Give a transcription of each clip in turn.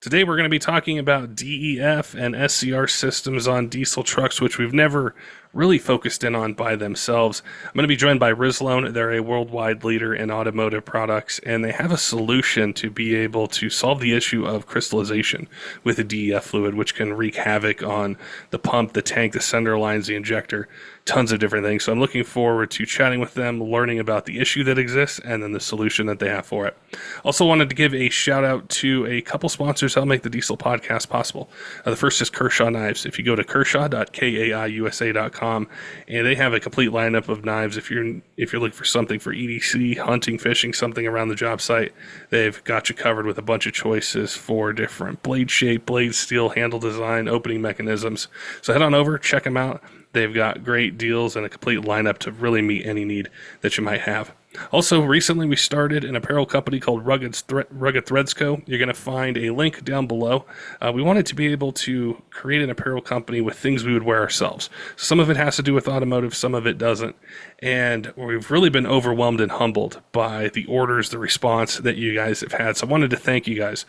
Today we're going to be talking about DEF and SCR systems on diesel trucks, which we've never really focused in on by themselves. I'm going to be joined by Rislone. They're a worldwide leader in automotive products, and they have a solution to be able to solve the issue of crystallization with the DEF fluid, which can wreak havoc on the pump, the tank, the sender lines, the injector, tons of different things. So I'm looking forward to chatting with them, learning about the issue that exists, and then the solution that they have for it. Also wanted to give a shout out to a couple sponsors that help make the Diesel podcast possible. The first is Kershaw Knives. If you go to kershaw.kaiusa.com, and they have a complete lineup of knives. If you're looking for something for EDC, hunting, fishing, something around the job site, they've got you covered with a bunch of choices for different blade shape, blade steel, handle design, opening mechanisms. So head on over, check them out. They've got great deals and a complete lineup to really meet any need that you might have. Also, recently we started an apparel company called Rugged Threads Co. You're going to find a link down below. We wanted to be able to create an apparel company with things we would wear ourselves. Some of it has to do with automotive, some of it doesn't. And we've really been overwhelmed and humbled by the orders, the response that you guys have had. So I wanted to thank you guys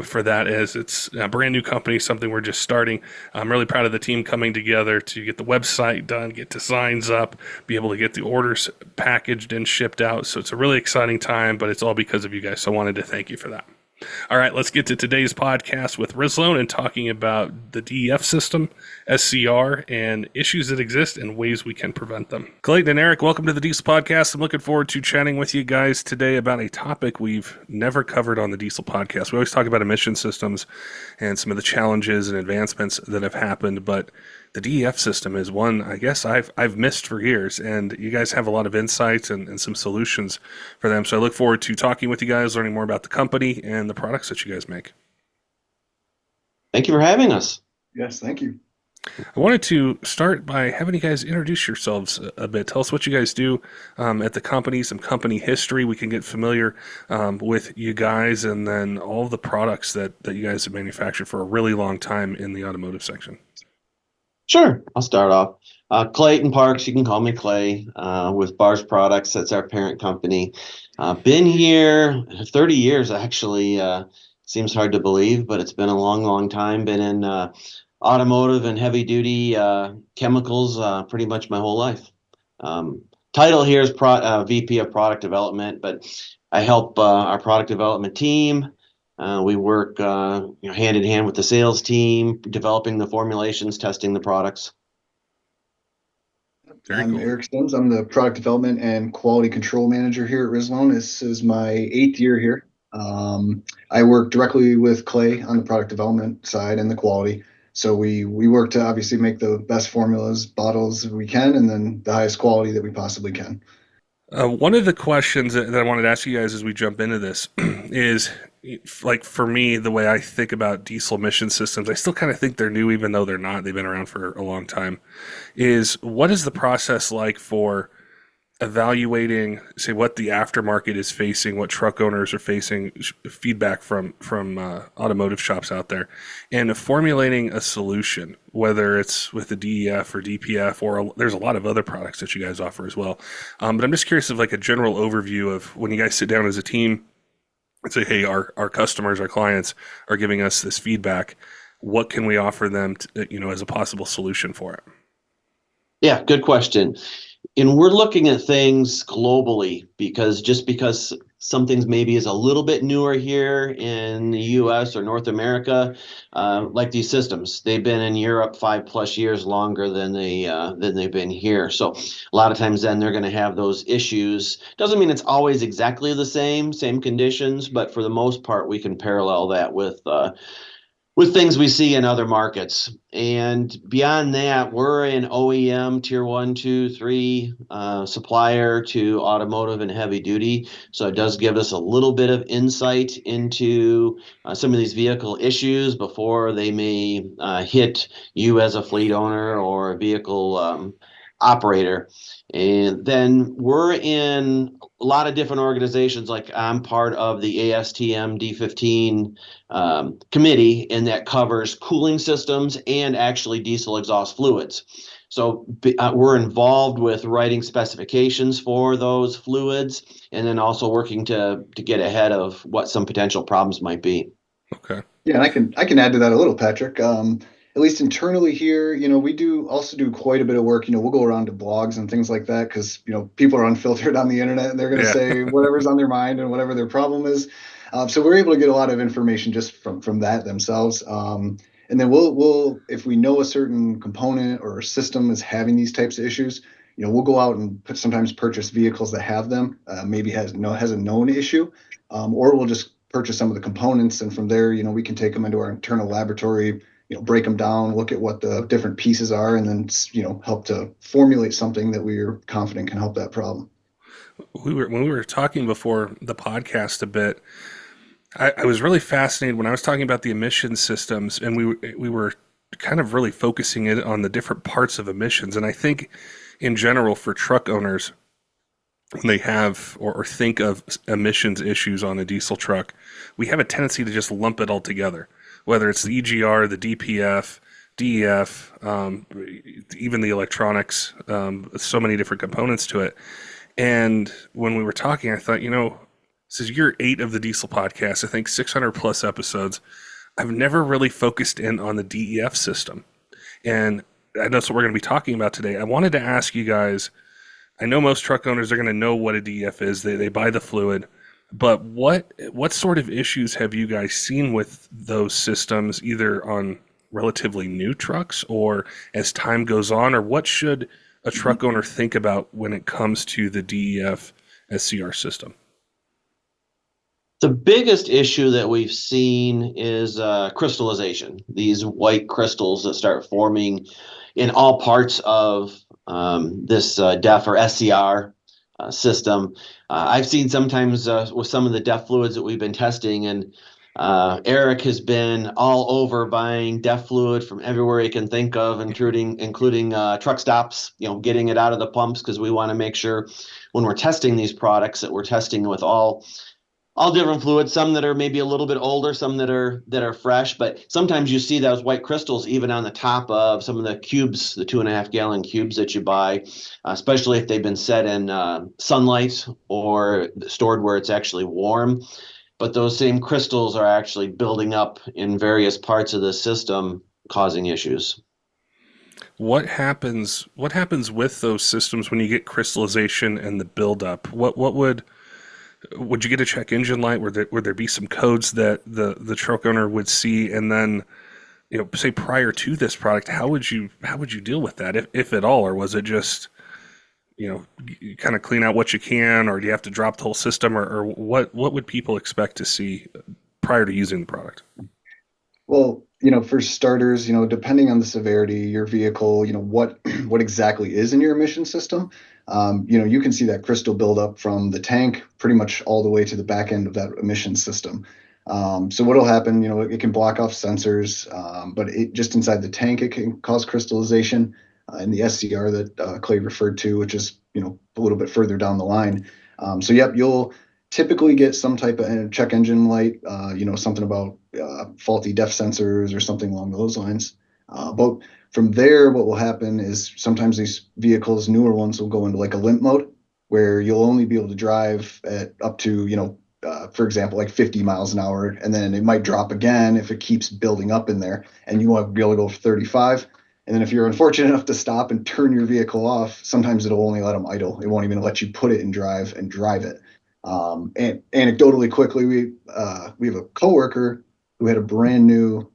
for that, as it's a brand new company, something we're just starting. I'm really proud of the team coming together to get the website done, get designs up, be able to get the orders packaged and shipped out. So it's a really exciting time, but it's all because of you guys. So I wanted to thank you for that. All right, let's get to today's podcast with Rislone and talking about the DEF system, SCR, and issues that exist and ways we can prevent them. Clayton and Eric, welcome to the Diesel Podcast. I'm looking forward to chatting with you guys today about a topic we've never covered on the Diesel Podcast. We always talk about emission systems and some of the challenges and advancements that have happened, but the DEF system is one I guess I've missed for years, and you guys have a lot of insights and some solutions for them. So I look forward to talking with you guys, learning more about the company and the products that you guys make. Thank you for having us. Yes, thank you. I wanted to start by having you guys introduce yourselves a bit. Tell us what you guys do at the company, some company history. We can get familiar with you guys, and then all the products that you guys have manufactured for a really long time in the automotive section. Sure, I'll start off. Clayton Parks, you can call me Clay, with Bars Products. That's our parent company. Been here 30 years, actually. Seems hard to believe, but it's been a long, long time. Been in automotive and heavy-duty chemicals pretty much my whole life. Title here is VP of Product Development, but I help our product development team. We work hand in hand with the sales team, developing the formulations, testing the products. I'm Eric Stones. I'm the product development and quality control manager here at Rislone. This is my 8th year here. I work directly with Clay on the product development side and the quality. So we work to obviously make the best formulas, bottles we can, and then the highest quality that we possibly can. One of the questions that I wanted to ask you guys as we jump into this is, like, for me, the way I think about diesel emission systems, I still kind of think they're new, even though they're not. They've been around for a long time. Is what is the process like for evaluating, say, what the aftermarket is facing, what truck owners are facing, feedback from automotive shops out there, and formulating a solution, whether it's with the DEF or DPF, or there's a lot of other products that you guys offer as well. But I'm just curious of like a general overview of when you guys sit down as a team and say, hey, our customers, our clients are giving us this feedback. What can we offer them to, as a possible solution for it? Yeah, good question. And we're looking at things globally because some things maybe is a little bit newer here in the U.S. or North America, like these systems, they've been in Europe 5+ years longer than they've been here. So a lot of times then they're going to have those issues. Doesn't mean it's always exactly the same conditions, but for the most part, we can parallel that with things we see in other markets. And beyond that, we're an OEM tier 1, 2, 3 supplier to automotive and heavy duty. So it does give us a little bit of insight into some of these vehicle issues before they may hit you as a fleet owner or a vehicle operator. And then we're in a lot of different organizations. Like I'm part of the ASTM D15 committee, and that covers cooling systems and actually diesel exhaust fluids. So we're involved with writing specifications for those fluids, and then also working to get ahead of what some potential problems might be. Okay. Yeah, and I can add to that a little, Patrick. At least internally here, we do also do quite a bit of work. We'll go around to blogs and things like that because people are unfiltered on the internet and they're going to Yeah. say whatever's on their mind and whatever their problem is. So we're able to get a lot of information just from that themselves. And then we'll if we know a certain component or system is having these types of issues, we'll go out and sometimes purchase vehicles that have them. Maybe has a known issue, or we'll just purchase some of the components, and from there, we can take them into our internal laboratory, break them down, look at what the different pieces are, and then help to formulate something that we're confident can help that problem. When we were talking before the podcast a bit, I was really fascinated when I was talking about the emission systems, and we were kind of really focusing it on the different parts of emissions. And I think in general for truck owners, when they have or think of emissions issues on a diesel truck, we have a tendency to just lump it all together, whether it's the EGR, the DPF, DEF, even the electronics, so many different components to it. And when we were talking, I thought, this is year 8 of the Diesel Podcast, I think 600 plus episodes. I've never really focused in on the DEF system. And that's what we're going to be talking about today. I wanted to ask you guys, I know most truck owners are going to know what a DEF is. They buy the fluid. But what sort of issues have you guys seen with those systems, either on relatively new trucks or as time goes on? Or what should a truck owner think about when it comes to the DEF SCR system? The biggest issue that we've seen is crystallization. These white crystals that start forming in all parts of this DEF or SCR system. I've seen sometimes with some of the DEF fluids that we've been testing, and Eric has been all over buying DEF fluid from everywhere he can think of, including truck stops, getting it out of the pumps, because we want to make sure when we're testing these products that we're testing with all different fluids, some that are maybe a little bit older, some that are fresh, but sometimes you see those white crystals even on the top of some of the cubes, the 2.5 gallon cubes that you buy, especially if they've been set in sunlight or stored where it's actually warm. But those same crystals are actually building up in various parts of the system, causing issues. What happens with those systems when you get crystallization and the buildup? What would you get a check engine light? Would there be some codes that the truck owner would see? And then, say prior to this product, how would you deal with that, if at all? Or was it just, you kind of clean out what you can, or do you have to drop the whole system, or what would people expect to see prior to using the product? Well, for starters, depending on the severity, your vehicle, what exactly is in your emission system, you can see that crystal buildup from the tank pretty much all the way to the back end of that emission system. So what'll happen, it can block off sensors, but it just inside the tank, it can cause crystallization in the SCR that Clay referred to, which is, a little bit further down the line. So yep, you'll typically get some type of check engine light, something about faulty depth sensors or something along those lines. But from there, what will happen is sometimes these vehicles, newer ones, will go into like a limp mode, where you'll only be able to drive at up to, for example, like 50 miles an hour, and then it might drop again if it keeps building up in there, and you want to be able to go for 35. And then if you're unfortunate enough to stop and turn your vehicle off, sometimes it'll only let them idle. It won't even let you put it in drive and drive it. And anecdotally, quickly, we have a coworker who had a brand new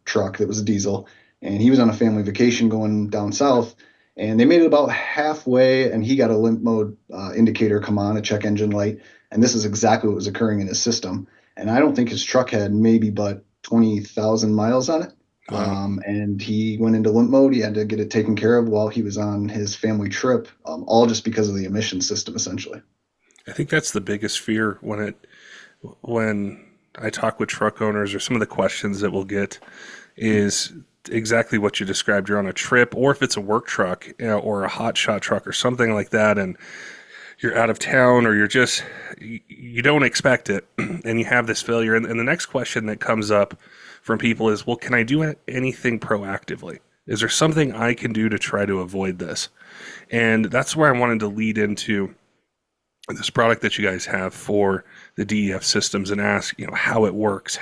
truck that was a diesel, and he was on a family vacation going down south, and they made it about halfway, and he got a limp mode indicator come on, a check engine light, and this is exactly what was occurring in his system. And I don't think his truck had maybe but 20,000 miles on it. Wow. And he went into limp mode. He had to get it taken care of while he was on his family trip, all just because of the emission system, essentially. I think that's the biggest fear when I talk with truck owners, or some of the questions that we'll get is exactly what you described. You're on a trip, or if it's a work truck, or a hot shot truck or something like that, and you're out of town, or you don't expect it, and you have this failure. And the next question that comes up from people is, well, can I do anything proactively? Is there something I can do to try to avoid this? And that's where I wanted to lead into this product that you guys have for the DEF systems and ask, how it works.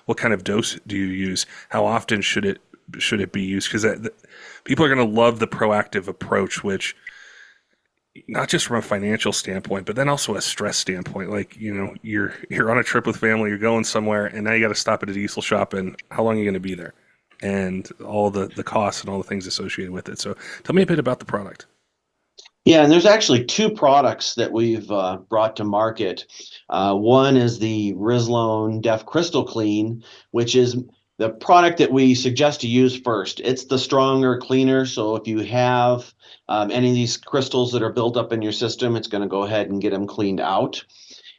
What kind of dose do you use? How often should it be used? Because people are going to love the proactive approach, which not just from a financial standpoint, but then also a stress standpoint. Like, you're on a trip with family, you're going somewhere, and now you got to stop at a diesel shop, and how long are you going to be there? And all the costs and all the things associated with it. So tell me a bit about the product. Yeah, and there's actually two products that we've brought to market. One is the Rislone Def Crystal Clean, which is the product that we suggest to use first. It's the stronger, cleaner. So if you have any of these crystals that are built up in your system, it's going to go ahead and get them cleaned out.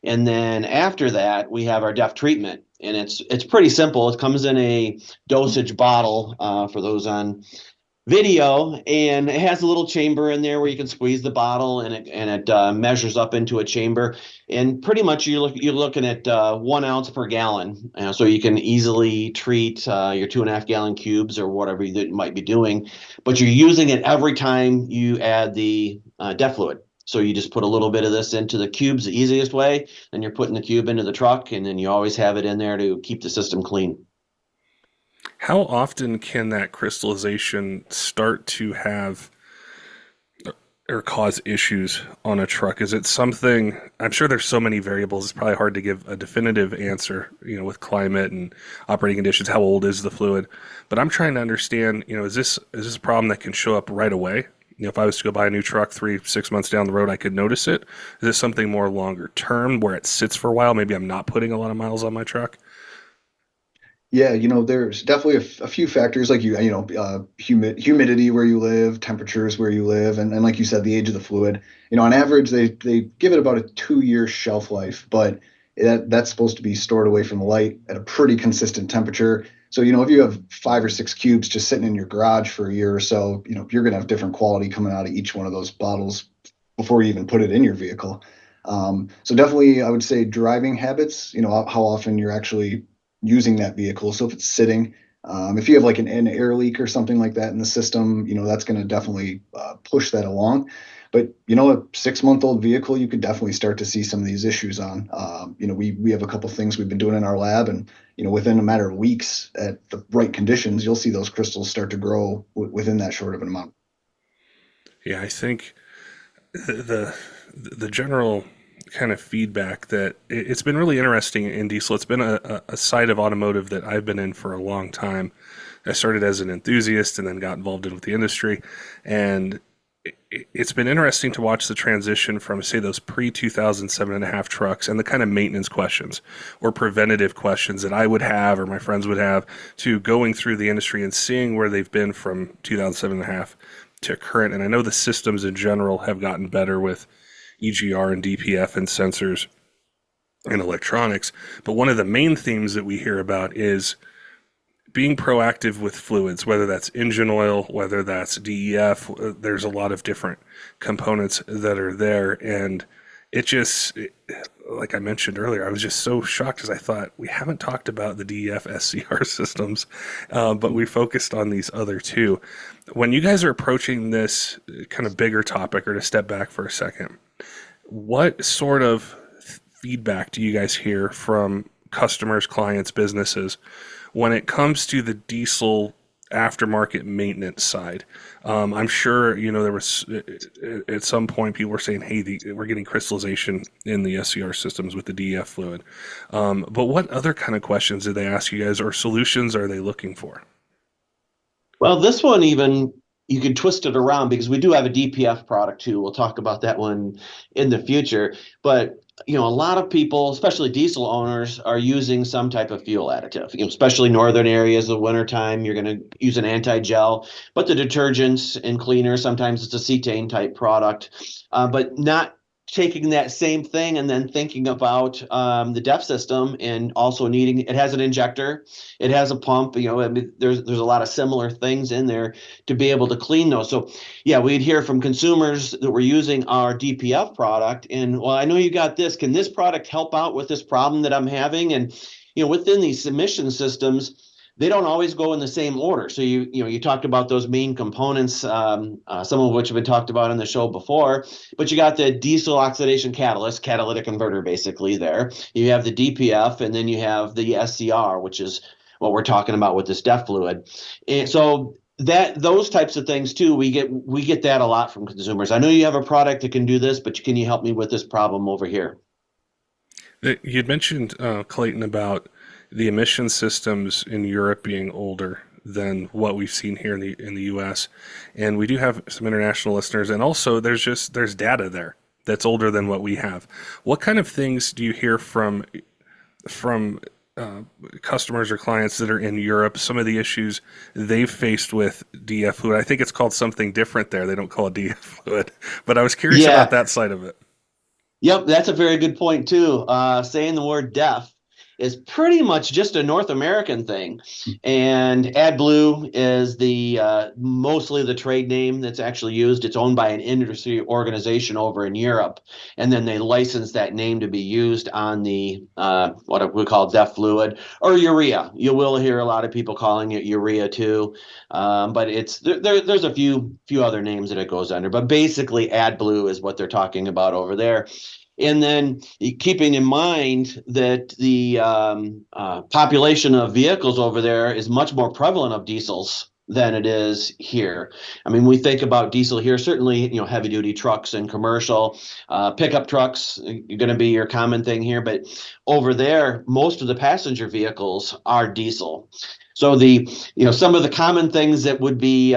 And then after that, we have our Def treatment, and it's pretty simple. It comes in a dosage bottle for those on video, and it has a little chamber in there where you can squeeze the bottle, and it measures up into a chamber. And pretty much you're looking at 1 ounce per gallon, so you can easily treat your 2.5 gallon cubes or whatever you might be doing. But you're using it every time you add the DEF fluid. So you just put a little bit of this into the cubes the easiest way, and you're putting the cube into the truck, and then you always have it in there to keep the system clean. How often can that crystallization start to have or cause issues on a truck? Is it something, I'm sure there's so many variables, it's probably hard to give a definitive answer, with climate and operating conditions, how old is the fluid? But I'm trying to understand, is this a problem that can show up right away? If I was to go buy a new truck 3-6 months down the road, I could notice it. Is this something more longer term where it sits for a while? Maybe I'm not putting a lot of miles on my truck. Yeah, there's definitely a few factors like humidity where you live, temperatures where you live, and like you said, the age of the fluid. On average, they give it about a 2-year shelf life, but that's supposed to be stored away from the light at a pretty consistent temperature. So, if you have 5 or 6 cubes just sitting in your garage for a year or so, you're going to have different quality coming out of each one of those bottles before you even put it in your vehicle. So definitely, I would say driving habits, how often you're actually using that vehicle. So if it's sitting, if you have like an air leak or something like that in the system, that's going to definitely push that along. But a 6-month-old vehicle, you could definitely start to see some of these issues on. We have a couple things we've been doing in our lab, and within a matter of weeks, at the right conditions, you'll see those crystals start to grow within that short of an amount. Yeah, I think the general kind of feedback that it's been really interesting in diesel. It's been a side of automotive that I've been in for a long time. I started as an enthusiast and then got involved in with the industry, and it's been interesting to watch the transition from, say, those pre-2007.5 trucks and the kind of maintenance questions or preventative questions that I would have or my friends would have to going through the industry and seeing where they've been from 2007.5 to current. And I know the systems in general have gotten better with EGR and DPF and sensors and electronics. But one of the main themes that we hear about is being proactive with fluids, whether that's engine oil, whether that's DEF. There's a lot of different components that are there. And like I mentioned earlier, I was just so shocked because I thought we haven't talked about the DEF SCR systems, but we focused on these other two. When you guys are approaching this kind of bigger topic, or to step back for a second, what sort of feedback do you guys hear from customers, clients, businesses when it comes to the diesel aftermarket maintenance side? I'm sure, there was at some point people were saying, hey, we're getting crystallization in the SCR systems with the DEF fluid. But what other kind of questions did they ask you guys, or solutions are they looking for? Well, this one even you can twist it around because we do have a DPF product too. We'll talk about that one in the future. But a lot of people, especially diesel owners, are using some type of fuel additive. Especially northern areas of wintertime, you're going to use an anti-gel. But the detergents and cleaners, sometimes it's a cetane type product, but not taking that same thing and then thinking about the DEF system and also needing, it has an injector, it has a pump, there's a lot of similar things in there to be able to clean those. So yeah, we'd hear from consumers that were using our DPF product and, well, I know you got this, can this product help out with this problem that I'm having? And within these emission systems, they don't always go in the same order. So you talked about those main components, some of which have been talked about on the show before. But you got the diesel oxidation catalyst, catalytic converter, basically there. You have the DPF, and then you have the SCR, which is what we're talking about with this DEF fluid. And so that those types of things too, we get that a lot from consumers. I know you have a product that can do this, but can you help me with this problem over here? You'd mentioned, Clayton, about the emission systems in Europe being older than what we've seen here in the U.S. And we do have some international listeners, and also there's data there that's older than what we have. What kind of things do you hear from customers or clients that are in Europe? Some of the issues they've faced with DF fluid. I think it's called something different there. They don't call it DF fluid, but I was curious about Yeah. that side of it. Yep, that's a very good point too. Saying the word deaf is pretty much just a North American thing, and AdBlue is the mostly the trade name that's actually used. It's owned by an industry organization over in Europe, and then they license that name to be used on the what we call DEF fluid or urea. You will hear a lot of people calling it urea too, but there's a few other names that it goes under. But basically, AdBlue is what they're talking about over there. And then keeping in mind that the population of vehicles over there is much more prevalent of diesels than it is here. I mean, we think about diesel here, certainly, heavy duty trucks and commercial pickup trucks are going to be your common thing here. But over there, most of the passenger vehicles are diesel. So some of the common things that would be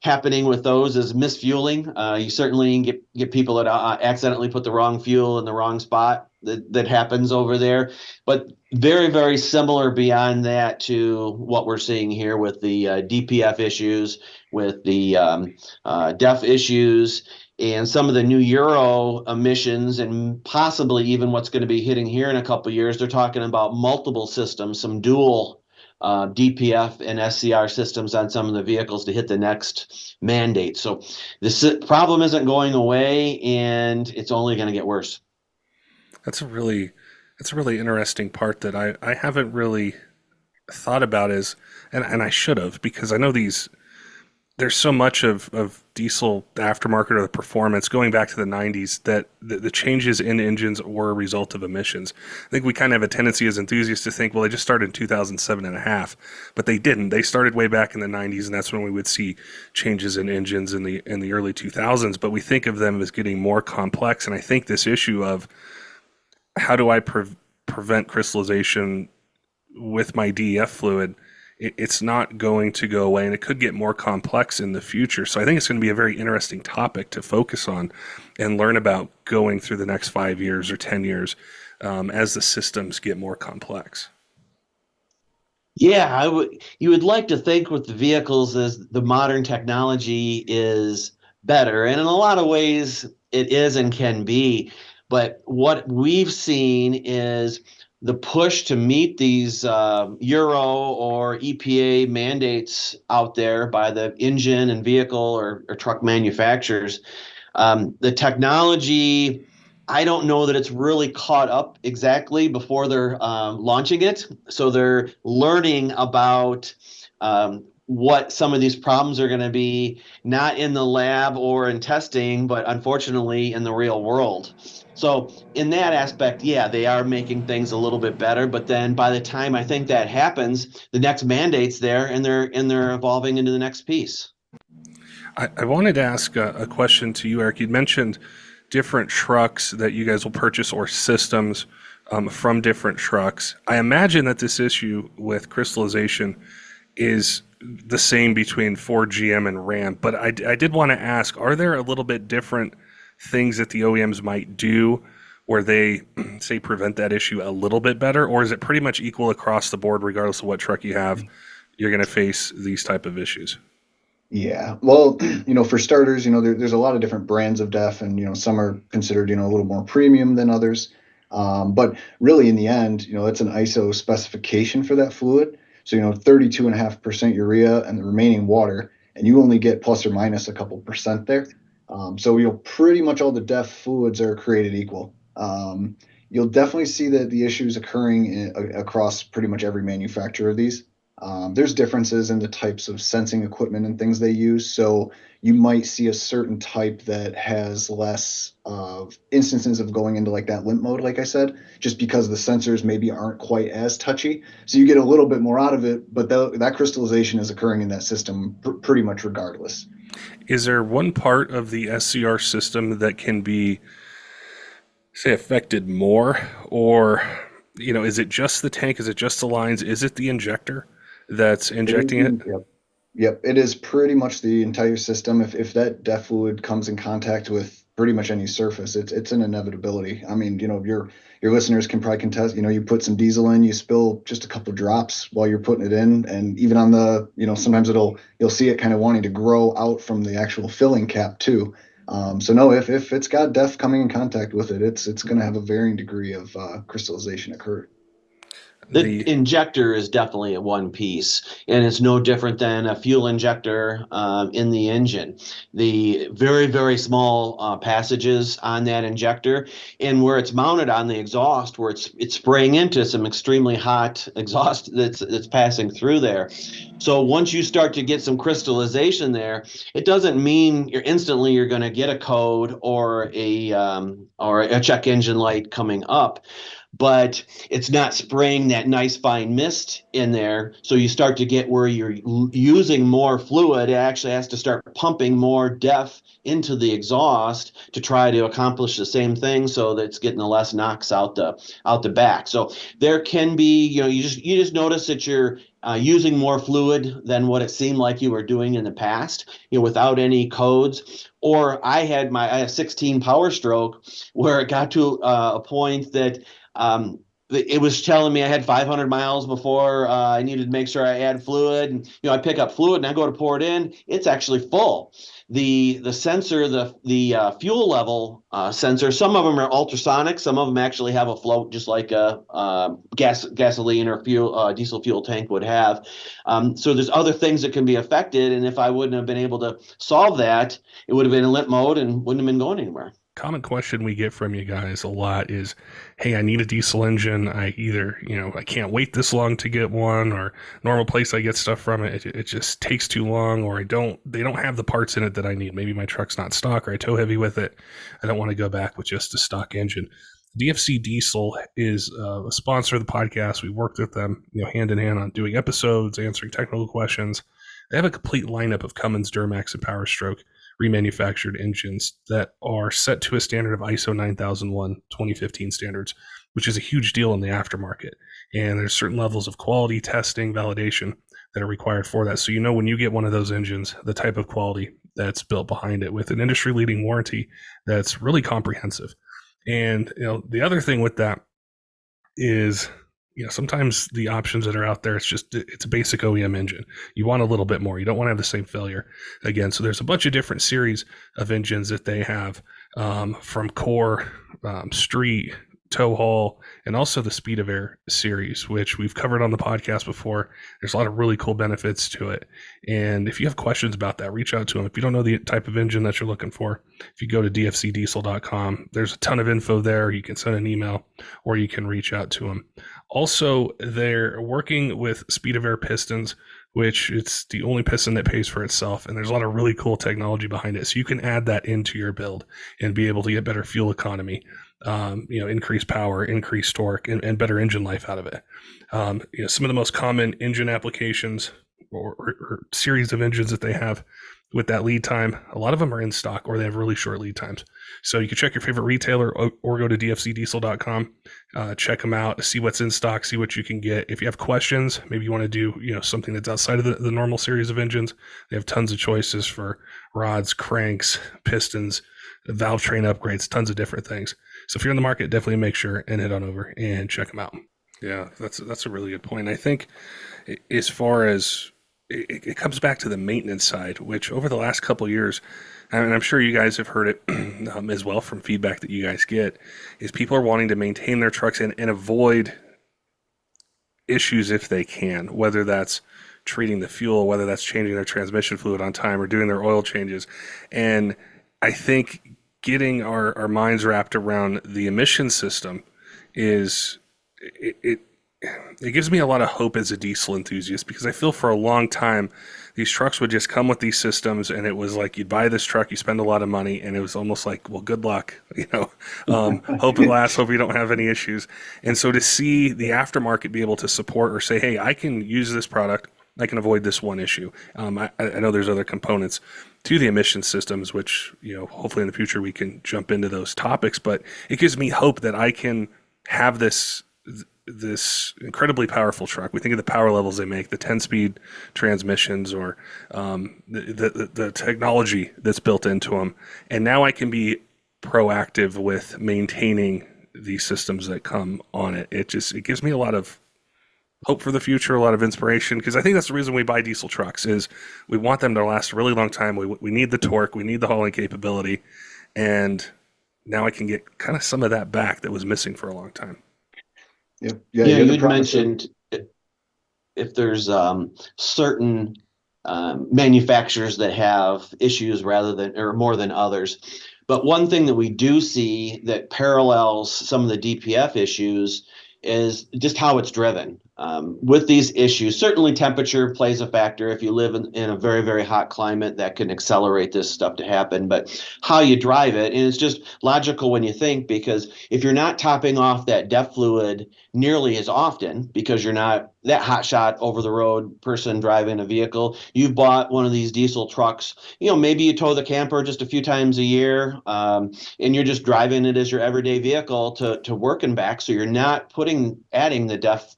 happening with those is misfueling. You certainly get people that accidentally put the wrong fuel in the wrong spot. That happens over there, but very, very similar beyond that to what we're seeing here with the DPF issues, with the DEF issues, and some of the new Euro emissions, and possibly even what's going to be hitting here in a couple of years. They're talking about multiple systems, some dual DPF and SCR systems on some of the vehicles to hit the next mandate. So this problem isn't going away, and it's only going to get worse. That's a really that's a really interesting part that I haven't really thought about as and I should have, because I know there's so much of diesel aftermarket or the performance going back to the 90s that the changes in engines were a result of emissions. I think we kind of have a tendency as enthusiasts to think, well, they just started in 2007 and a half, but they didn't. They started way back in the 90s, and that's when we would see changes in engines in the early 2000s. But we think of them as getting more complex, and I think this issue of how do I prevent crystallization with my DEF fluid, it's not going to go away, and it could get more complex in the future. So I think it's going to be a very interesting topic to focus on and learn about going through the next 5 years or 10 years as the systems get more complex. Yeah, you would like to think with the vehicles as the modern technology is better, and in a lot of ways it is and can be. But what we've seen is the push to meet these Euro or EPA mandates out there by the engine and vehicle or truck manufacturers. The technology, I don't know that it's really caught up exactly before they're launching it. So they're learning about what some of these problems are going to be, not in the lab or in testing, but unfortunately in the real world. So in that aspect, yeah, they are making things a little bit better. But then by the time I think that happens, the next mandate's there, and they're evolving into the next piece. I wanted to ask a question to you, Eric. You'd mentioned different trucks that you guys will purchase or systems from different trucks. I imagine that this issue with crystallization is the same between Ford, GM, and Ram. But I did want to ask, are there a little bit different things that the OEMs might do where they, say, prevent that issue a little bit better? Or is it pretty much equal across the board, regardless of what truck you have, you're going to face these type of issues? Yeah. Well, for starters, there's a lot of different brands of DEF, and, some are considered, a little more premium than others. But really in the end, it's an ISO specification for that fluid. So, 32.5% urea and the remaining water, and you only get plus or minus a couple percent there. So, pretty much all the DEF fluids are created equal. You'll definitely see the issues occurring across pretty much every manufacturer of these. There's differences in the types of sensing equipment and things they use. So you might see a certain type that has less of instances of going into like that limp mode, like I said, just because the sensors maybe aren't quite as touchy. So you get a little bit more out of it, but that crystallization is occurring in that system pretty much regardless. Is there one part of the SCR system that can be, say, affected more, or is it just the tank? Is it just the lines? Is it the injector that's injecting it? Yep. Yep, it is pretty much the entire system. If that DEF fluid comes in contact with pretty much any surface, it's an inevitability. I mean, your listeners can probably contest. You put some diesel in, you spill just a couple drops while you're putting it in, and even on the, sometimes you'll see it kind of wanting to grow out from the actual filling cap too. So no, if it's got DEF coming in contact with it, it's going to have a varying degree of crystallization occur. The The injector is definitely a one piece, and it's no different than a fuel injector in the engine. The very, very small passages on that injector, and where it's mounted on the exhaust, where it's spraying into some extremely hot exhaust that's passing through there. So once you start to get some crystallization there, it doesn't mean you're going to get a code or a check engine light coming up, but it's not spraying that nice fine mist in there. So you start to get where you're using more fluid. It actually has to start pumping more DEF into the exhaust to try to accomplish the same thing, so that it's getting the less knocks out the back. So there can be, you just notice that you're using more fluid than what it seemed like you were doing in the past, without any codes. Or I had a 16 Power Stroke where it got to a point that it was telling me I had 500 miles before I needed to make sure I add fluid. And I pick up fluid and I go to pour it in. It's actually full. The sensor, the fuel level sensor. Some of them are ultrasonic. Some of them actually have a float, just like a gasoline or diesel fuel tank would have. So there's other things that can be affected. And if I wouldn't have been able to solve that, it would have been in limp mode and wouldn't have been going anywhere. common question we get from you guys a lot is, hey, I need a diesel engine. I either, I can't wait this long to get one, or normal place I get stuff from it just takes too long, or they don't have the parts in it that I need. Maybe my truck's not stock, or I tow heavy with it. I don't want to go back with just a stock engine. DFC Diesel is a sponsor of the podcast. We worked with them, hand in hand on doing episodes, answering technical questions. They have a complete lineup of Cummins, Duramax, and Power Stroke remanufactured engines that are set to a standard of ISO 9001 2015 standards, which is a huge deal in the aftermarket. And there's certain levels of quality testing, validation that are required for that. So when you get one of those engines, the type of quality that's built behind it, with an industry-leading warranty that's really comprehensive. And the other thing with that is, sometimes the options that are out there, it's a basic OEM engine. You want a little bit more. You don't want to have the same failure again. So there's a bunch of different series of engines that they have, from core, street, tow haul, and also the Speed of Air series, which we've covered on the podcast before. There's a lot of really cool benefits to it. And if you have questions about that, reach out to them. If you don't know the type of engine that you're looking for, if you go to dfcdiesel.com, there's a ton of info there. You can send an email or you can reach out to them. Also, they're working with Speed of Air pistons, which it's the only piston that pays for itself. And there's a lot of really cool technology behind it. So you can add that into your build and be able to get better fuel economy, increase power, increase torque, and better engine life out of it. Some of the most common engine applications or series of engines that they have with that lead time, a lot of them are in stock or they have really short lead times. So you can check your favorite retailer or go to dfcdiesel.com, check them out, see what's in stock, see what you can get. If you have questions, maybe you want to do something that's outside of the normal series of engines, they have tons of choices for rods, cranks, pistons, valve train upgrades, tons of different things. So if you're in the market, definitely make sure and head on over and check them out. Yeah, that's a really good point. I think as far as it comes back to the maintenance side, which over the last couple of years, and I'm sure you guys have heard it as well from feedback that you guys get, is people are wanting to maintain their trucks and avoid issues if they can, whether that's treating the fuel, whether that's changing their transmission fluid on time or doing their oil changes. And I think getting our minds wrapped around the emission system is it gives me a lot of hope as a diesel enthusiast, because I feel for a long time these trucks would just come with these systems, and it was like you'd buy this truck, you spend a lot of money, and it was almost like, well, good luck, hope it lasts, hope you don't have any issues. And so to see the aftermarket be able to support or say, hey, I can use this product, I can avoid this one issue. I know there's other components to the emission systems, which, hopefully in the future we can jump into those topics, but it gives me hope that I can have this incredibly powerful truck. We think of the power levels they make, the 10-speed transmissions, or the technology that's built into them. And now I can be proactive with maintaining these systems that come on it. It gives me a lot of hope for the future, a lot of inspiration, because I think that's the reason we buy diesel trucks, is we want them to last a really long time. We need the torque, we need the hauling capability, and now I can get kind of some of that back that was missing for a long time. Yep. Yeah, Yeah, you'd mentioned if there's certain manufacturers that have issues more than others. But one thing that we do see that parallels some of the DPF issues is just how it's driven. With these issues, certainly temperature plays a factor. If you live in a very, very hot climate, that can accelerate this stuff to happen. But how you drive it, and it's just logical when you think, because if you're not topping off that DEF fluid nearly as often, because you're not that hotshot over the road person driving a vehicle, you've bought one of these diesel trucks, maybe you tow the camper just a few times a year, and you're just driving it as your everyday vehicle to work and back. So you're not adding the DEF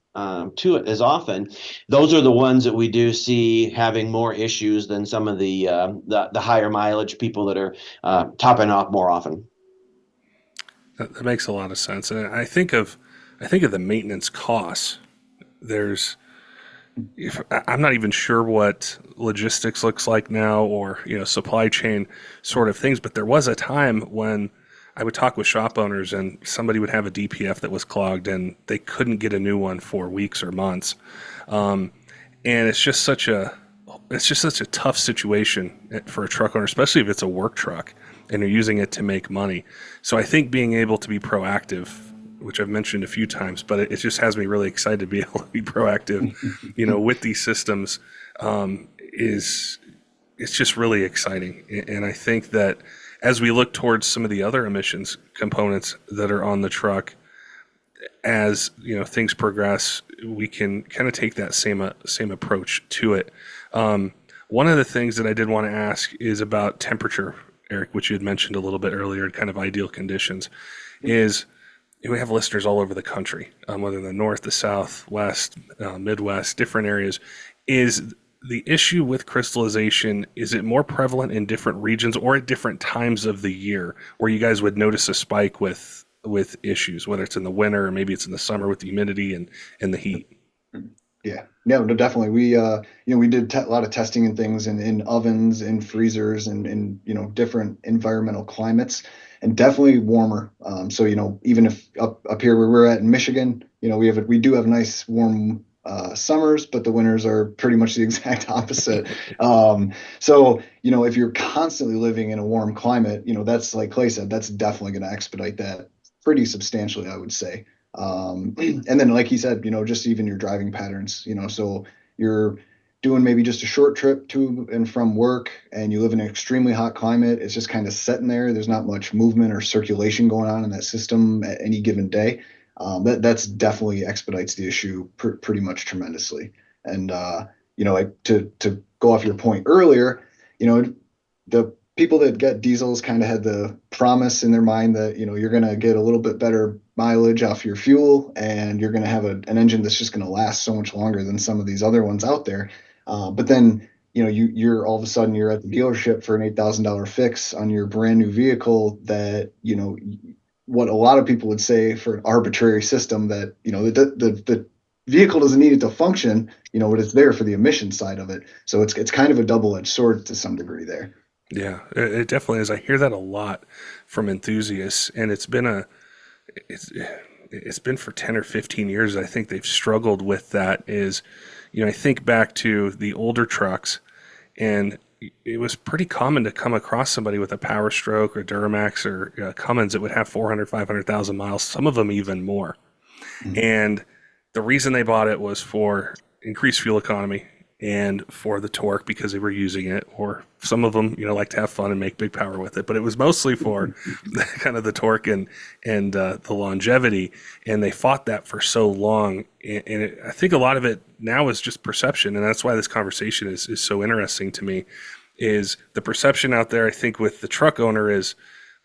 to it as often. Those are the ones that we do see having more issues than some of the higher mileage people that are topping off more often. That makes a lot of sense. And I think of the maintenance costs. I'm not even sure what logistics looks like now, or supply chain sort of things, but there was a time when I would talk with shop owners and somebody would have a DPF that was clogged and they couldn't get a new one for weeks or months. And it's just such a tough situation for a truck owner, especially if it's a work truck and you're using it to make money. So I think being able to be proactive, which I've mentioned a few times, but it just has me really excited to be able to be proactive, with these systems, it's just really exciting. And I think that as we look towards some of the other emissions components that are on the truck, as things progress, we can kind of take that same approach to it. One of the things that I did want to ask is about temperature, Eric, which you had mentioned a little bit earlier, kind of ideal conditions. Is we have listeners all over the country, whether the north, the south, west, Midwest, different areas. Is the issue with crystallization, is it more prevalent in different regions or at different times of the year where you guys would notice a spike with issues, whether it's in the winter or maybe it's in the summer with the humidity and the heat? Yeah, no, definitely. We did a lot of testing and things in ovens, in freezers, and in different environmental climates, and definitely warmer. So even if up here where we're at in Michigan, we do have nice warm summers, but the winters are pretty much the exact opposite. So if you're constantly living in a warm climate, that's, like Clay said, that's definitely going to expedite that pretty substantially, I would say. And then, like he said, just even your driving patterns, so you're doing maybe just a short trip to and from work, and you live in an extremely hot climate. It's just kind of sitting there. There's not much movement or circulation going on in that system at any given day. That's definitely expedites the issue pretty much tremendously. And to go off your point earlier, the people that get diesels kind of had the promise in their mind that you're going to get a little bit better mileage off your fuel, and you're going to have an engine that's just going to last so much longer than some of these other ones out there. But then you're all of a sudden you're at the dealership for an $8,000 fix on your brand new vehicle that what a lot of people would say for an arbitrary system that the vehicle doesn't need it to function, but it's there for the emission side of it. So it's kind of a double-edged sword to some degree there. Yeah, it definitely is. I hear that a lot from enthusiasts, and it's been for 10 or 15 years. I think they've struggled with that. I think back to the older trucks, and it was pretty common to come across somebody with a Power Stroke or Duramax or Cummins that would have 400, 500,000 miles, some of them even more. Mm-hmm. And the reason they bought it was for increased fuel economy and for the torque because they were using it, or some of them, like to have fun and make big power with it. But it was mostly for kind of the torque and the longevity. And they fought that for so long. And I think a lot of it now is just perception. And that's why this conversation is so interesting to me, is the perception out there, I think, with the truck owner is,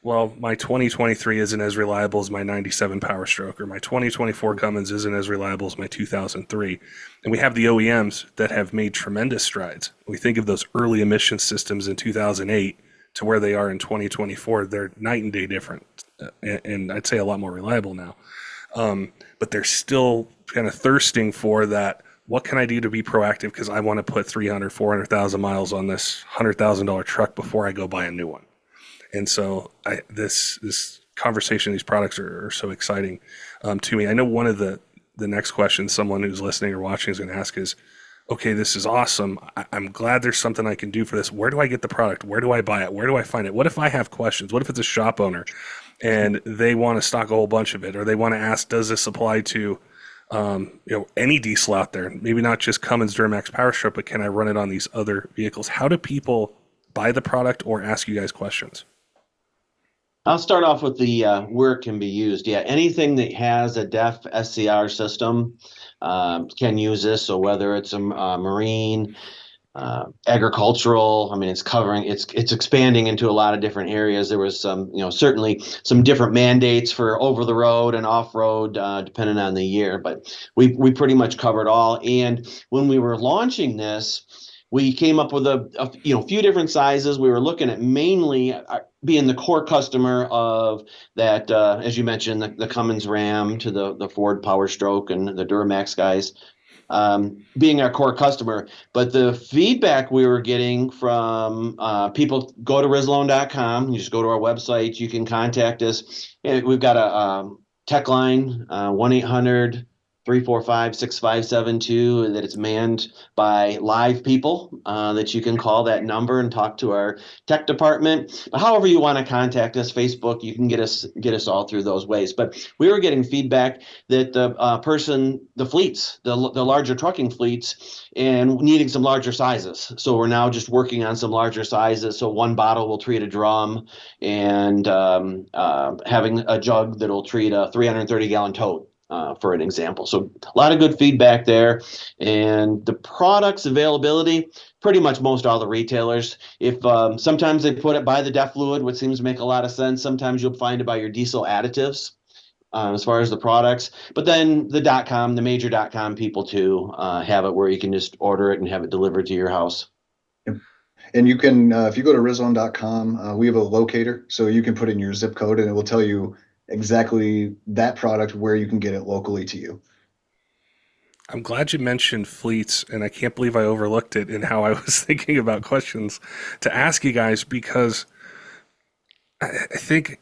well, my 2023 isn't as reliable as my 97 Power Stroke, or my 2024 Cummins isn't as reliable as my 2003. And we have the OEMs that have made tremendous strides. We think of those early emission systems in 2008 to where they are in 2024. They're night and day different, and I'd say a lot more reliable now. But they're still kind of thirsting for that. What can I do to be proactive? Because I want to put 300, 400,000 miles on this $100,000 truck before I go buy a new one. And so this conversation, these products are so exciting to me. I know one of the next questions someone who's listening or watching is going to ask is, okay, this is awesome. I'm glad there's something I can do for this. Where do I get the product? Where do I buy it? Where do I find it? What if I have questions? What if it's a shop owner and they want to stock a whole bunch of it, or they want to ask, does this apply to any diesel out there? Maybe not just Cummins Duramax Power Stroke, but can I run it on these other vehicles? How do people buy the product or ask you guys questions? I'll start off with the where it can be used. Yeah, anything that has a DEF SCR system can use this. So whether it's a marine, agricultural, I mean, it's expanding into a lot of different areas. There was some, certainly some different mandates for over the road and off road, depending on the year. But we pretty much covered all. And when we were launching this, we came up with a few different sizes. We were looking at mainly being the core customer of that, as you mentioned, the Cummins Ram to the Ford Power Stroke and the Duramax guys, being our core customer. But the feedback we were getting from people, go to Rislone.com. You just go to our website. You can contact us. And we've got a tech line, 1-800-345-6572, that it's manned by live people that you can call that number and talk to our tech department. But however you want to contact us, Facebook, you can get us all through those ways. But we were getting feedback that the fleets, the larger trucking fleets, and needing some larger sizes. So we're now just working on some larger sizes. So one bottle will treat a drum, and having a jug that'll treat a 330-gallon tote. For an example. So a lot of good feedback there. And the product's availability, pretty much most all the retailers. If sometimes they put it by the DEF fluid, which seems to make a lot of sense. Sometimes you'll find it by your diesel additives as far as the products. But then the .com, the major .com people too, have it where you can just order it and have it delivered to your house. And you can, if you go to Rislone.com, we have a locator, so you can put in your zip code and it will tell you exactly that product where you can get it locally to you. I'm glad you mentioned fleets, and I can't believe I overlooked it in how I was thinking about questions to ask you guys, because I think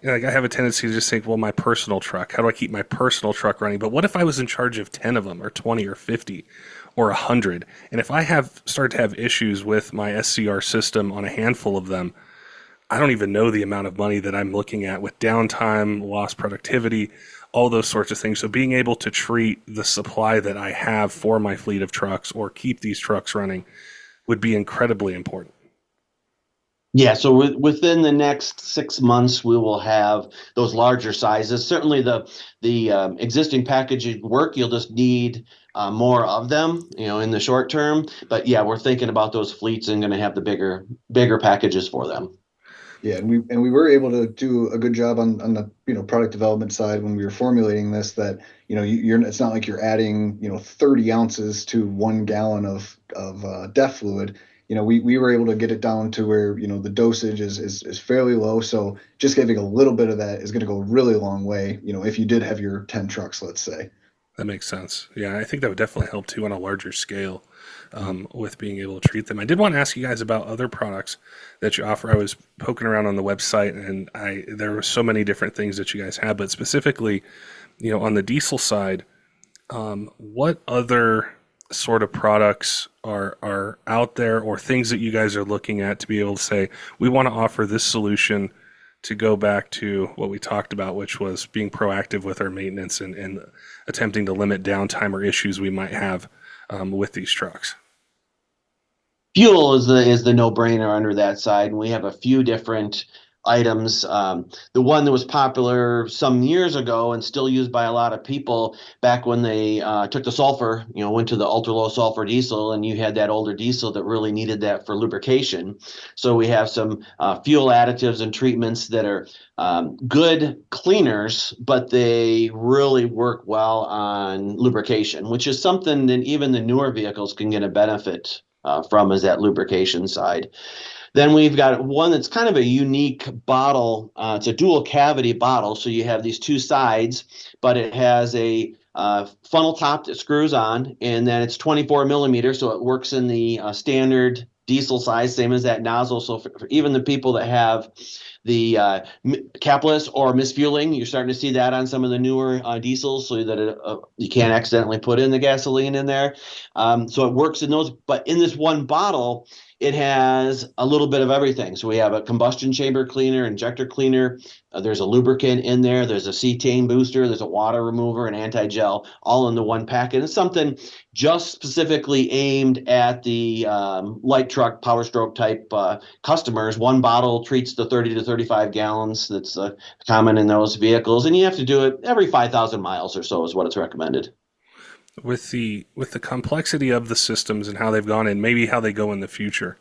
I have a tendency to just think, well, my personal truck, how do I keep my personal truck running? But what if I was in charge of 10 of them, or 20 or 50 or 100? And if I started to have issues with my SCR system on a handful of them, I don't even know the amount of money that I'm looking at with downtime, lost productivity, all those sorts of things. So being able to treat the supply that I have for my fleet of trucks or keep these trucks running would be incredibly important. Yeah, so within the next 6 months, we will have those larger sizes. Certainly the existing packaging work, you'll just need more of them, in the short term. But yeah, we're thinking about those fleets and going to have the bigger packages for them. Yeah, and we were able to do a good job on the product development side when we were formulating this. That it's not like you're adding 30 ounces to 1 gallon of DEF fluid. We were able to get it down to where the dosage is fairly low. So just giving a little bit of that is going to go a really long way. If you did have your 10 trucks, let's say. That makes sense. Yeah, I think that would definitely help too on a larger scale. With being able to treat them. I did want to ask you guys about other products that you offer. I was poking around on the website, and there were so many different things that you guys have, but specifically, on the diesel side, what other sort of products are out there, or things that you guys are looking at to be able to say, we want to offer this solution to go back to what we talked about, which was being proactive with our maintenance and attempting to limit downtime or issues we might have with these trucks. Fuel is the no-brainer under that side, and we have a few different items. The one that was popular some years ago and still used by a lot of people back when they took the sulfur, went to the ultra-low sulfur diesel, and you had that older diesel that really needed that for lubrication. So we have some fuel additives and treatments that are good cleaners, but they really work well on lubrication, which is something that even the newer vehicles can get a benefit from, is that lubrication side. Then we've got one that's kind of a unique bottle. It's a dual cavity bottle. So you have these two sides, but it has a funnel top that screws on, and then it's 24 millimeters. So it works in the standard diesel size, same as that nozzle. So for even the people that have the capless or misfueling, you're starting to see that on some of the newer diesels, so that you can't accidentally put in the gasoline in there. So it works in those, but in this one bottle, it has a little bit of everything. So we have a combustion chamber cleaner, injector cleaner. There's a lubricant in there. There's a cetane booster. There's a water remover and anti-gel, all in the one packet. It's something just specifically aimed at the light truck, power stroke type customers. One bottle treats the 30 to 35 gallons that's common in those vehicles. And you have to do it every 5,000 miles or so is what it's recommended. With the complexity of the systems and how they've gone and maybe how they go in the future,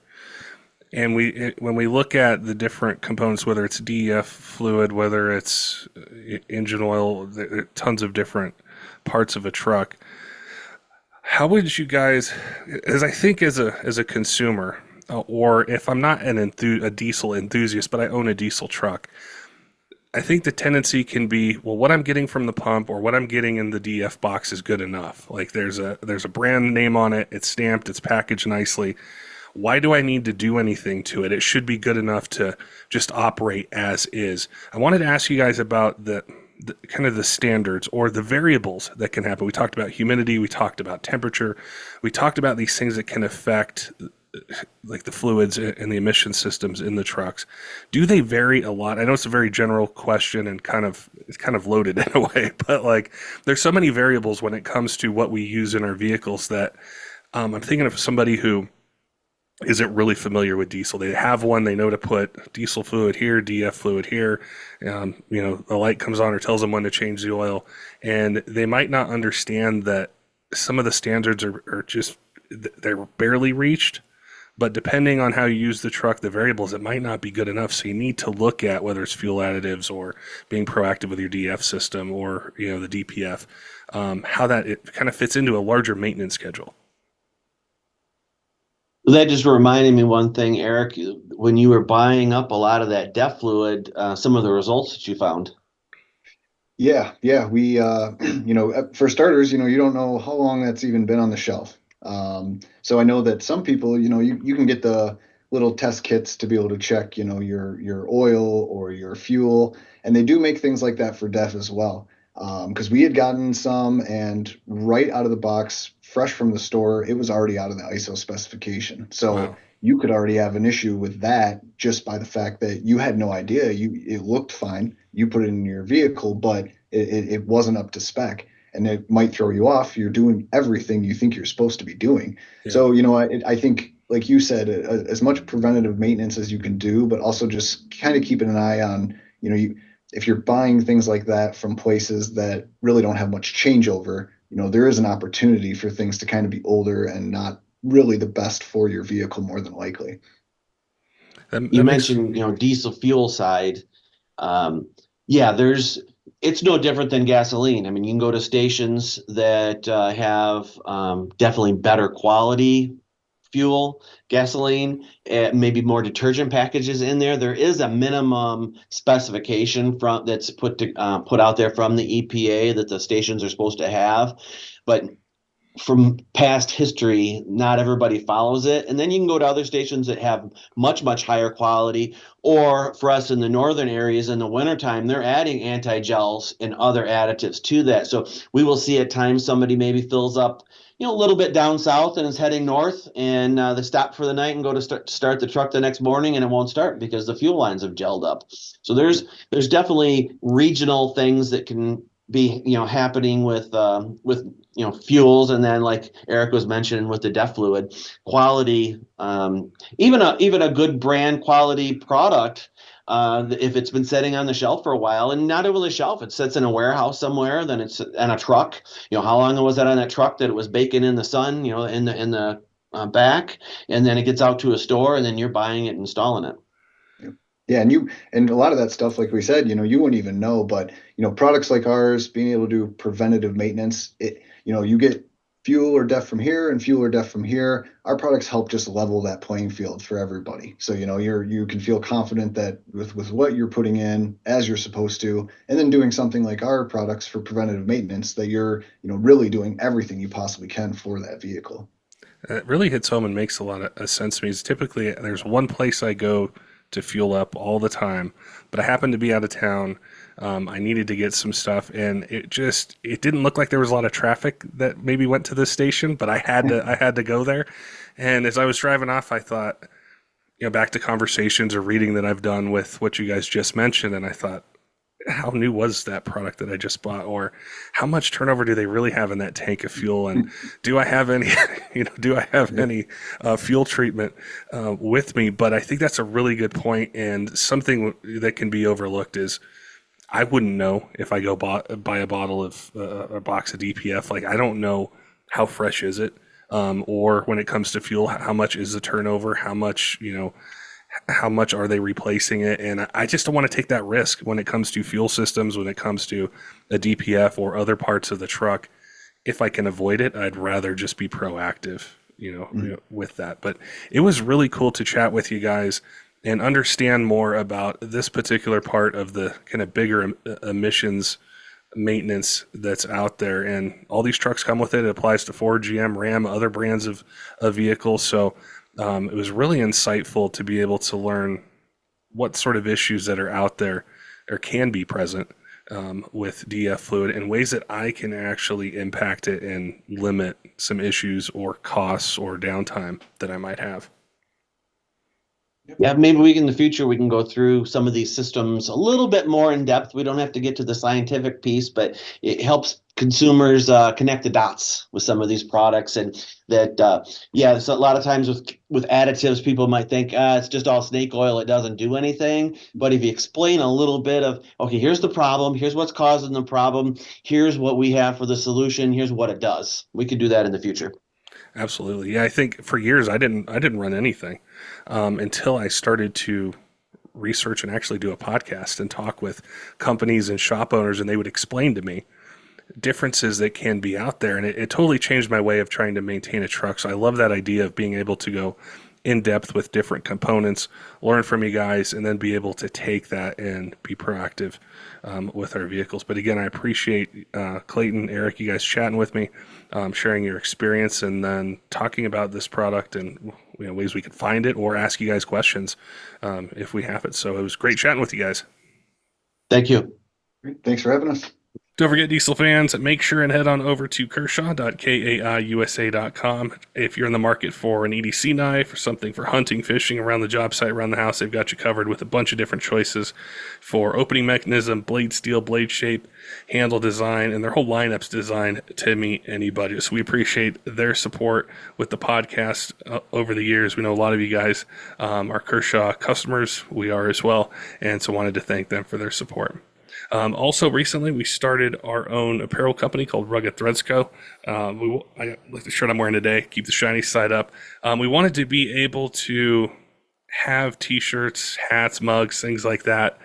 and when we look at the different components, whether it's DEF fluid, whether it's engine oil, tons of different parts of a truck, how would you guys, as I think as a consumer, or if I'm not a diesel enthusiast but I own a diesel truck, I think the tendency can be, well, what I'm getting from the pump or what I'm getting in the DF box is good enough. Like there's a brand name on it, it's stamped, it's packaged nicely. Why do I need to do anything to it? It should be good enough to just operate as is. I wanted to ask you guys about the kind of the standards or the variables that can happen. We talked about humidity, we talked about temperature, we talked about these things that can affect like the fluids and the emission systems in the trucks. Do they vary a lot? I know it's a very general question and it's kind of loaded in a way, but like there's so many variables when it comes to what we use in our vehicles that I'm thinking of somebody who isn't really familiar with diesel. They have one, they know to put diesel fluid here, DF fluid here. The light comes on or tells them when to change the oil, and they might not understand that some of the standards are just, they're barely reached. But depending on how you use the truck, the variables, it might not be good enough. So you need to look at whether it's fuel additives or being proactive with your DF system or the DPF, how that it kind of fits into a larger maintenance schedule. That just reminded me one thing, Eric, when you were buying up a lot of that DEF fluid, some of the results that you found. Yeah. We, for starters, you don't know how long that's even been on the shelf. So I know that some people, you can get the little test kits to be able to check, your oil or your fuel, and they do make things like that for DEF as well. Because we had gotten some, and right out of the box, fresh from the store, it was already out of the ISO specification. So Wow. you could already have an issue with that just by the fact that you had no idea. It looked fine. You put it in your vehicle, but it wasn't up to spec. And it might throw you off. You're doing everything you think you're supposed to be doing. Yeah. So, I think, like you said, as much preventative maintenance as you can do, but also just kind of keeping an eye on, if you're buying things like that from places that really don't have much changeover, there is an opportunity for things to kind of be older and not really the best for your vehicle, more than likely. You mentioned, diesel fuel side. It's no different than gasoline. I mean, you can go to stations that have definitely better quality fuel, gasoline, maybe more detergent packages in there. There is a minimum specification that's put out there from the EPA that the stations are supposed to have, but from past history, not everybody follows it. And then you can go to other stations that have much, much higher quality. Or for us in the northern areas in the wintertime, they're adding anti-gels and other additives to that. So we will see at times somebody maybe fills up a little bit down south and is heading north, and they stop for the night and go to start the truck the next morning, and it won't start because the fuel lines have gelled up. So there's definitely regional things that can be happening with fuels, and then like Eric was mentioning with the DEF fluid quality, even a good brand quality product. If it's been sitting on the shelf for a while, and not over the shelf, it sits in a warehouse somewhere, then it's on a truck. How long was that on that truck that it was baking in the sun, in the back, and then it gets out to a store, and then you're buying it and installing it. Yeah, and a lot of that stuff, like we said, you wouldn't even know, but products like ours, being able to do preventative maintenance, you get fuel or DEF from here and fuel or DEF from here. Our products help just level that playing field for everybody. So you can feel confident that with what you're putting in as you're supposed to, and then doing something like our products for preventative maintenance, that you're really doing everything you possibly can for that vehicle. It really hits home and makes a lot of sense to me. Typically, there's one place I go to fuel up all the time, but I happened to be out of town. I needed to get some stuff, and it didn't look like there was a lot of traffic that maybe went to this station, but I had to go there. And as I was driving off, I thought, back to conversations or reading that I've done with what you guys just mentioned, and I thought, how new was that product that I just bought, or how much turnover do they really have in that tank of fuel, and do I have any fuel treatment with me? But I think that's a really good point, and something that can be overlooked is I wouldn't know if I go buy a bottle of a box of DPF. Like, I don't know how fresh is it, or when it comes to fuel, how much is the turnover, how much are they replacing it? And I just don't want to take that risk when it comes to fuel systems, when it comes to a DPF or other parts of the truck. If I can avoid it, I'd rather just be proactive, with that. But it was really cool to chat with you guys and understand more about this particular part of the kind of bigger emissions maintenance that's out there. And all these trucks come with it. It applies to Ford, GM, Ram, other brands of vehicles. So it was really insightful to be able to learn what sort of issues that are out there or can be present with DF fluid, and ways that I can actually impact it and limit some issues or costs or downtime that I might have. Yeah, maybe in the future we can go through some of these systems a little bit more in depth. We don't have to get to the scientific piece, but it helps consumers connect the dots with some of these products. And that, so a lot of times with additives, people might think it's just all snake oil, it doesn't do anything. But if you explain a little bit of, okay, here's the problem, here's what's causing the problem, here's what we have for the solution, here's what it does. We could do that in the future. Absolutely. Yeah, I think for years I didn't run anything until I started to research and actually do a podcast and talk with companies and shop owners, and they would explain to me differences that can be out there. And it totally changed my way of trying to maintain a truck. So I love that idea of being able to go in depth with different components, learn from you guys, and then be able to take that and be proactive with our vehicles. But again, I appreciate Clayton, Eric, you guys chatting with me, sharing your experience, and then talking about this product and ways we could find it or ask you guys questions if we have it. So it was great chatting with you guys. Thank you. Thanks for having us. Don't forget, diesel fans, make sure and head on over to kershaw.kaiusa.com. If you're in the market for an EDC knife or something for hunting, fishing, around the job site, around the house, they've got you covered with a bunch of different choices for opening mechanism, blade steel, blade shape, handle design, and their whole lineup's designed to meet any budget. So we appreciate their support with the podcast over the years. We know a lot of you guys are Kershaw customers. We are as well, and so wanted to thank them for their support. Also, recently we started our own apparel company called Rugged Threads Co. I like the shirt I'm wearing today, keep the shiny side up. We wanted to be able to have t-shirts, hats, mugs, things like that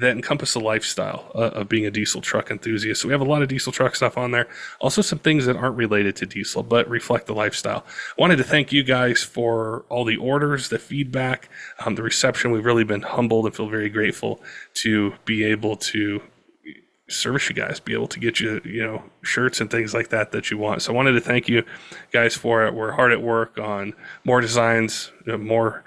encompass the lifestyle of being a diesel truck enthusiast. So we have a lot of diesel truck stuff on there. Also some things that aren't related to diesel, but reflect the lifestyle. Wanted to thank you guys for all the orders, the feedback, the reception. We've really been humbled and feel very grateful to be able to service you guys, be able to get you, shirts and things like that you want. So I wanted to thank you guys for it. We're hard at work on more designs, more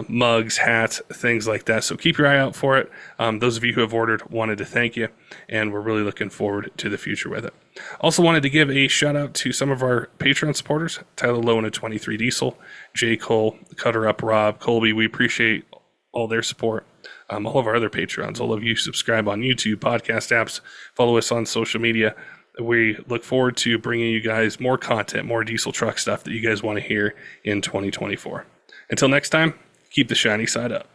mugs, hats, things like that. So keep your eye out for it. Those of you who have ordered, wanted to thank you, and we're really looking forward to the future with it. Also wanted to give a shout out to some of our Patreon supporters, Tyler Loewen at 23 Diesel, J Cole, CUTTERUP, Rob, Colby. We appreciate all their support. All of our other Patreons, all of you subscribe on YouTube, podcast apps, follow us on social media. We look forward to bringing you guys more content, more diesel truck stuff that you guys want to hear in 2024. Until next time, keep the shiny side up.